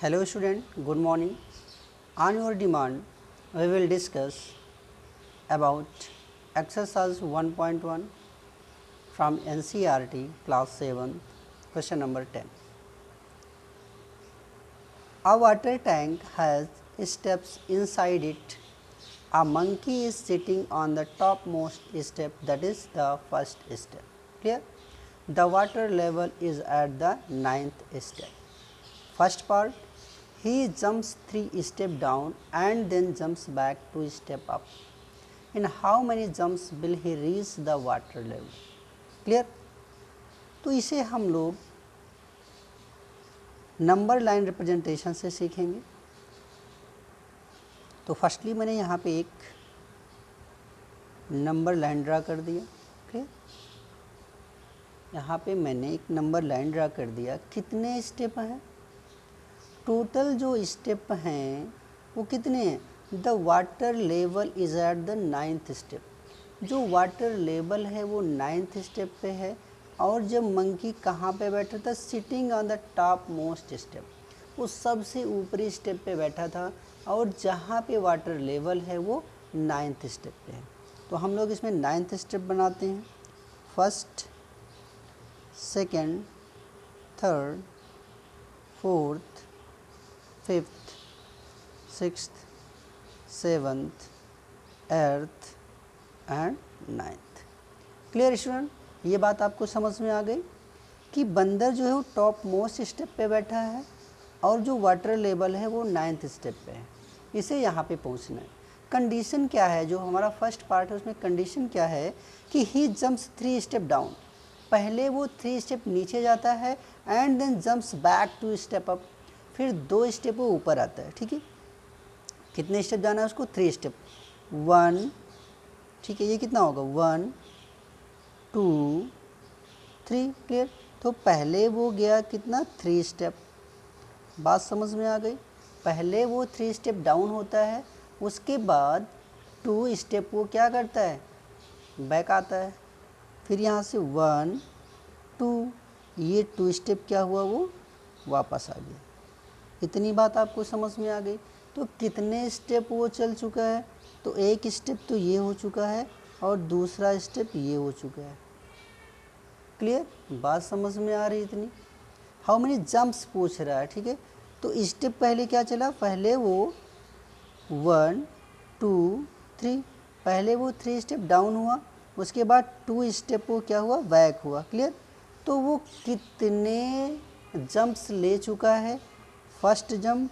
Hello student, good morning. On your demand, we will discuss about exercise 1.1 from NCERT class 7, question number 10. A water tank has steps inside it. A monkey is sitting on the topmost step, that is the first step. Clear? The water level is at the 9th step. First part, he jumps 3 steps down and then jumps back 2 steps up. In how many jumps will he reach the water level? Clear? तो इसे हम लोग number line representation से सीखेंगे। तो firstly मैंने यहाँ पे एक नंबर लाइन ड्रा कर दिया। क्लियर? यहाँ पे मैंने एक नंबर लाइन ड्रा कर दिया। कितने स्टेप हैं? टोटल जो स्टेप हैं वो कितने हैं? The water level is at the 9th step. जो वाटर लेवल है वो 9th स्टेप पे है। और जब मंकी कहाँ पे बैठा था? Sitting on the top most step, वो सबसे ऊपरी स्टेप पे बैठा था। और जहाँ पे वाटर लेवल है वो 9th स्टेप पे है। तो हम लोग इसमें 9th स्टेप बनाते हैं। First, second, third, fourth, fifth, sixth, seventh, eighth and 9th। Clear student? ये बात आपको समझ में आ गई कि बंदर जो है वो टॉप मोस्ट स्टेप पे बैठा है और जो वाटर लेवल है वो 9th स्टेप पे है। इसे यहाँ पे पहुँचना है। कंडीशन क्या है? जो हमारा फर्स्ट पार्ट है उसमें कंडीशन क्या है कि ही जंप्स 3 स्टेप डाउन। पहले वो 3 स्टेप नीचे जाता है and then jumps back 2 step up, फिर 2 स्टेप वो ऊपर आता है। ठीक है, कितने स्टेप जाना है उसको? 3 स्टेप। 1, ठीक है, ये कितना होगा? 1 2 3। क्लियर? तो पहले वो गया कितना? 3 स्टेप। बात समझ में आ गई? पहले वो 3 स्टेप डाउन होता है, उसके बाद 2 स्टेप वो क्या करता है? बैक आता है। फिर यहाँ से 1 2, ये 2 स्टेप क्या हुआ? वो वापस आ गया। इतनी बात आपको समझ में आ गई? तो कितने स्टेप वो चल चुका है? तो एक स्टेप तो ये हो चुका है और दूसरा स्टेप ये हो चुका है। क्लियर? बात समझ में आ रही इतनी? हाउ मेनी जंप्स पूछ रहा है। ठीक है, तो स्टेप पहले क्या चला? पहले वो 1 2 3, पहले वो 3 स्टेप डाउन हुआ, उसके बाद 2 स्टेप वो क्या हुआ? बैक हुआ। क्लियर? तो वो कितने जंप्स ले चुका है? फर्स्ट जंप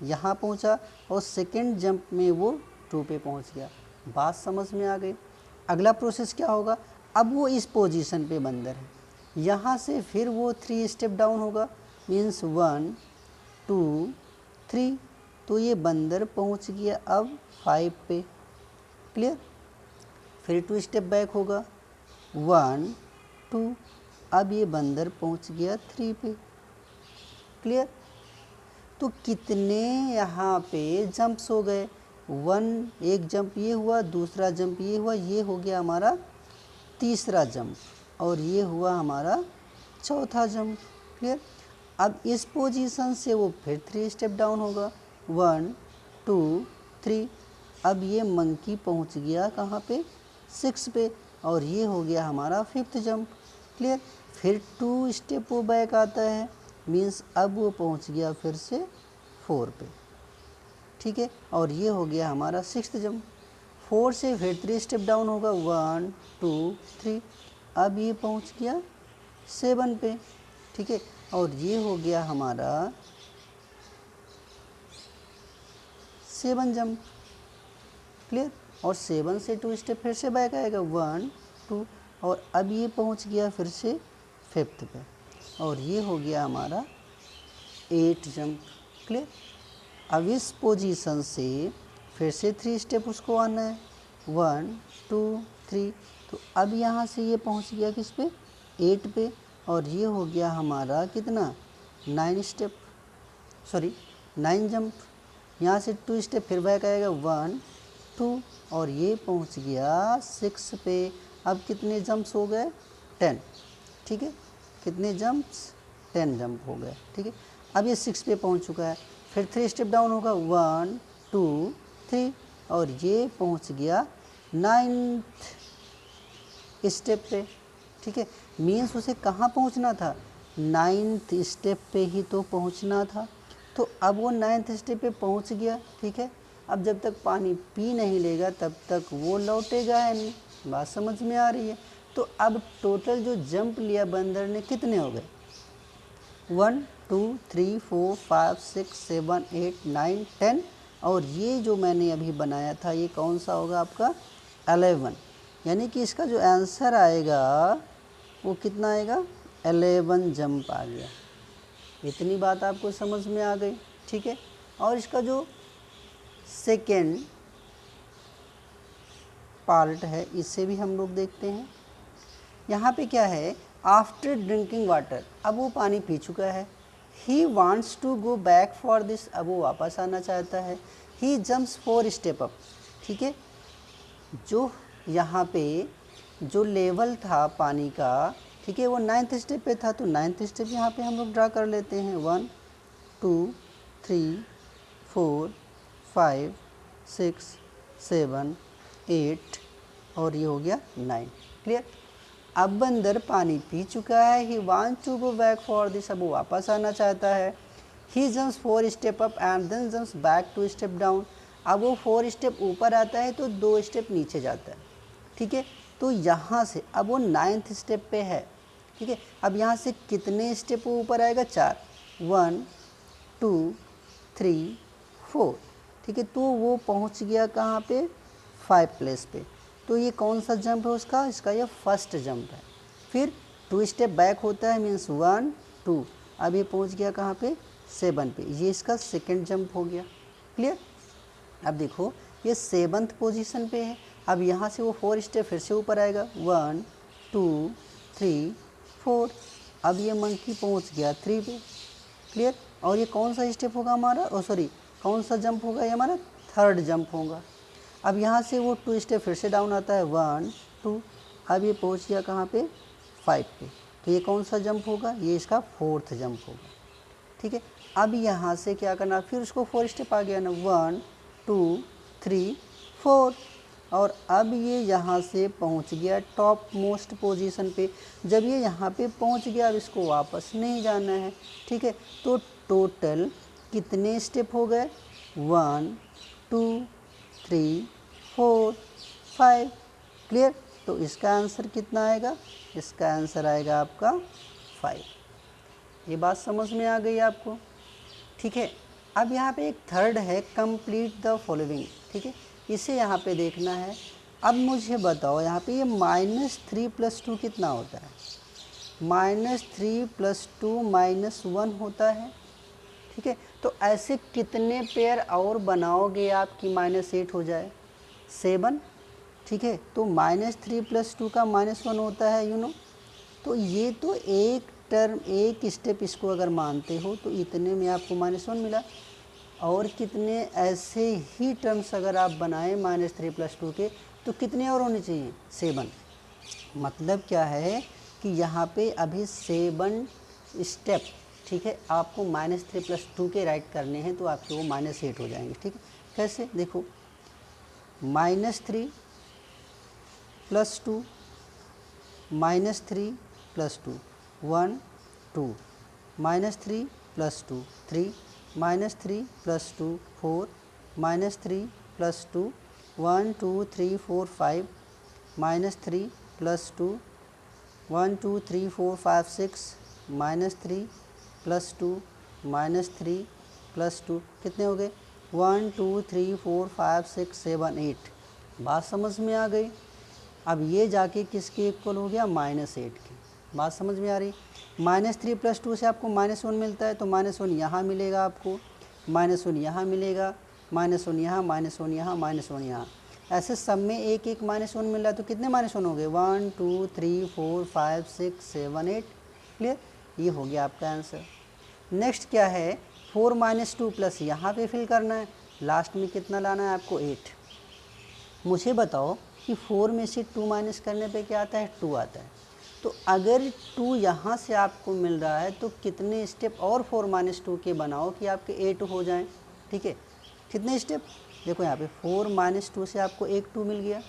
यहाँ पहुँचा और सेकेंड जंप में वो 2 पे पहुँच गया। बात समझ में आ गई? अगला प्रोसेस क्या होगा? अब वो इस पोजीशन पे बंदर है, यहाँ से फिर वो 3 स्टेप डाउन होगा, मीन्स 1 2 3। तो ये बंदर पहुँच गया अब 5 पे। क्लियर? फिर 2 स्टेप बैक होगा, 1 2। अब ये बंदर पहुँच गया 3 पे। क्लियर? तो कितने यहाँ पे जंप्स हो गए? 1, एक जंप ये हुआ, दूसरा जंप ये हुआ, ये हो गया हमारा तीसरा जंप और ये हुआ हमारा चौथा जंप। क्लियर? अब इस पोजीशन से वो फिर 3 स्टेप डाउन होगा, 1 2 3। अब ये मंकी पहुंच गया कहाँ पे? 6 पे और ये हो गया हमारा 5th जंप। क्लियर? फिर 2 स्टेप वो बैक आता है, मीन्स अब वो पहुंच गया फिर से 4 पे। ठीक है, और ये हो गया हमारा 6th जंप। 4 से फिर 3 स्टेप डाउन होगा, 1 2 3। अब ये पहुंच गया 7 पे। ठीक है, और ये हो गया हमारा 7 जंप। क्लियर? और 7 से 2 स्टेप फिर से बैक आएगा, 1 2। और अब ये पहुंच गया फिर से 5th पे और ये हो गया हमारा 8 जंप। क्लियर? अब इस पोजीशन से फिर से 3 स्टेप उसको आना है, 1 2 3। तो अब यहाँ से ये पहुँच गया किस पे? 8 पे और ये हो गया हमारा कितना? 9 स्टेप, सॉरी 9 जंप। यहाँ से 2 स्टेप फिर बैक आएगा, 1 2। और ये पहुँच गया 6 पे। अब कितने जंप्स हो गए? 10। ठीक है, कितने जंप्स? 10 जंप हो गए, ठीक है। अब ये 6 पे पहुंच चुका है, फिर 3 स्टेप डाउन होगा, 1 2 3 और ये पहुंच गया 9th स्टेप पे, ठीक है। मीन्स उसे कहाँ पहुंचना था, 9th स्टेप पे ही तो पहुंचना था। तो अब वो 9th स्टेप पे पहुंच गया, ठीक है। अब जब तक पानी पी नहीं लेगा तब तक वो लौटेगा है नहीं। बात समझ में आ रही है। तो अब टोटल जो जंप लिया बंदर ने कितने हो गए, 1 2 3 4 5 6 7 8 9 10 और ये जो मैंने अभी बनाया था ये कौन सा होगा आपका 11, यानी कि इसका जो आंसर आएगा वो कितना आएगा 11 जंप आ गया। इतनी बात आपको समझ में आ गई, ठीक है। और इसका जो सेकेंड पार्ट है इसे भी हम लोग देखते हैं। यहाँ पे क्या है, आफ्टर ड्रिंकिंग वाटर, अब वो पानी पी चुका है। He wants to go back for this, अब वो वापस आना चाहता है। ही जम्प्स 4 स्टेप अप, ठीक है। जो यहाँ पे जो लेवल था पानी का, ठीक है, वो 9th स्टेप पे था, तो 9th स्टेप यहाँ पे हम लोग ड्रा कर लेते हैं। 1 2 3 4 5 6 7 8 और ये हो गया 9, क्लियर। अब बंदर पानी पी चुका है। He want to go back for this, अब वो वापस आना चाहता है। He jumps 4 step up and then jumps back 2 step down, अब वो 4 स्टेप ऊपर आता है तो 2 स्टेप नीचे जाता है, ठीक है। तो यहाँ से अब वो 9th स्टेप पे है, ठीक है। अब यहाँ से कितने स्टेप ऊपर आएगा, 4, 1 2 3 4, ठीक है। तो वो पहुँच गया कहाँ पे, 5 प्लेस पे। तो ये कौन सा जंप है उसका, इसका ये फर्स्ट जंप है। फिर 2 स्टेप बैक होता है, मीन्स 1 2, अब ये पहुँच गया कहाँ पे 7 पे, ये इसका सेकंड जंप हो गया, क्लियर। अब देखो ये 7th पोजीशन पे है। अब यहाँ से वो 4 स्टेप फिर से ऊपर आएगा, 1 2 3 4, अब ये मंकी पहुँच गया 3 पे, क्लियर। और ये कौन सा स्टेप होगा हमारा, सॉरी कौन सा जंप होगा, ये हमारा 3rd जंप होगा। अब यहाँ से वो 2 स्टेप फिर से डाउन आता है, 1 2, अब ये पहुँच गया कहाँ पे 5 पे, तो ये कौन सा जंप होगा, ये इसका 4th जंप होगा, ठीक है। अब यहाँ से क्या करना, फिर उसको 4 स्टेप आ गया ना, 1 2 3 4, और अब ये यहाँ से पहुँच गया टॉप मोस्ट पोजीशन पे। जब ये यहाँ पे पहुँच गया अब इसको वापस नहीं जाना है, ठीक है। तो टोटल कितने स्टेप हो गए, 1 2 3 4 5, क्लियर। तो इसका आंसर कितना आएगा, इसका आंसर आएगा आपका 5। ये बात समझ में आ गई आपको, ठीक है। अब यहाँ पे एक 3rd है, कंप्लीट द फॉलोइंग, ठीक है, इसे यहाँ पे देखना है। अब मुझे बताओ यहाँ पे ये -3 + 2 कितना होता है, -3 + 2 -1 होता है, ठीक है। तो ऐसे कितने पेयर और बनाओगे आप कि -8 हो जाए, 7, ठीक है। तो -3 + 2 का -1 होता है, यू नो। तो ये तो एक टर्म, एक स्टेप इसको अगर मानते हो तो इतने में आपको -1 मिला। और कितने ऐसे ही टर्म्स अगर आप बनाएं -3 + 2 के, तो कितने और होने चाहिए, 7। मतलब क्या है कि यहाँ पे अभी 7 स्टेप, ठीक है, आपको -3 + 2 के राइट करने हैं, तो आपके वो -8 हो जाएंगे, ठीक है। कैसे, देखो -3 + 2 -3 + 2 1 2, -3 + 2 3, -3 + 2 4, -3 + 2 1 2 3 4 5, -3 + 2 1 2 3 4 5 6, -3 + 2 -3 + 2 कितने हो गए, 1 2 3 4 5 6 7 8। बात समझ में आ गई। अब ये जाके किसके इक्वल हो गया, -8 के। बात समझ में आ रही। -3 + 2 से आपको -1 मिलता है, तो -1 यहाँ मिलेगा आपको, -1 यहाँ मिलेगा, -1 यहाँ, -1 यहाँ, -1 यहाँ, ऐसे सब में एक एक -1 मिल रहा है। तो कितने -1 हो गए, 1 2 3 4 5 6 7 8, क्लियर। ये हो गया आपका आंसर। नेक्स्ट क्या है, 4 - 2 प्लस यहाँ पे फिल करना है, लास्ट में कितना लाना है आपको, 8। मुझे बताओ कि 4 में से 2 माइनस करने पे क्या आता है, 2 आता है। तो अगर 2 यहाँ से आपको मिल रहा है तो कितने स्टेप और 4 - 2 के बनाओ कि आपके 8 हो जाएं। ठीक है, कितने स्टेप देखो यहाँ पे 4 - 2 से आपको एक 2 मिल गया,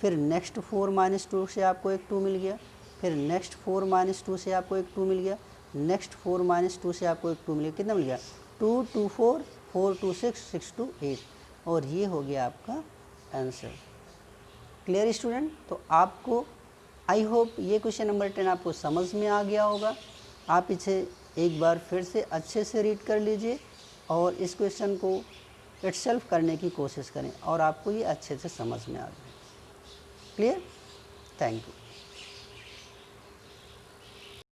फिर नेक्स्ट 4 - 2 से आपको एक 2 मिल गया, फिर नेक्स्ट 4 - 2 से आपको एक 2 मिल गया, नेक्स्ट 4 - 2 से आपको एक 2 मिल गया। कितना मिल गया 2 2 4 4 2 6 6 2 8 और ये हो गया आपका आंसर। Clear student? तो आपको आई होप ये क्वेश्चन नंबर 10 आपको समझ में आ गया होगा। आप इसे एक बार फिर से अच्छे से रीड कर लीजिए और इस क्वेश्चन को इटसेल्फ करने की कोशिश करें और आपको ये अच्छे से समझ में आ जाए। क्लियर? Thank you.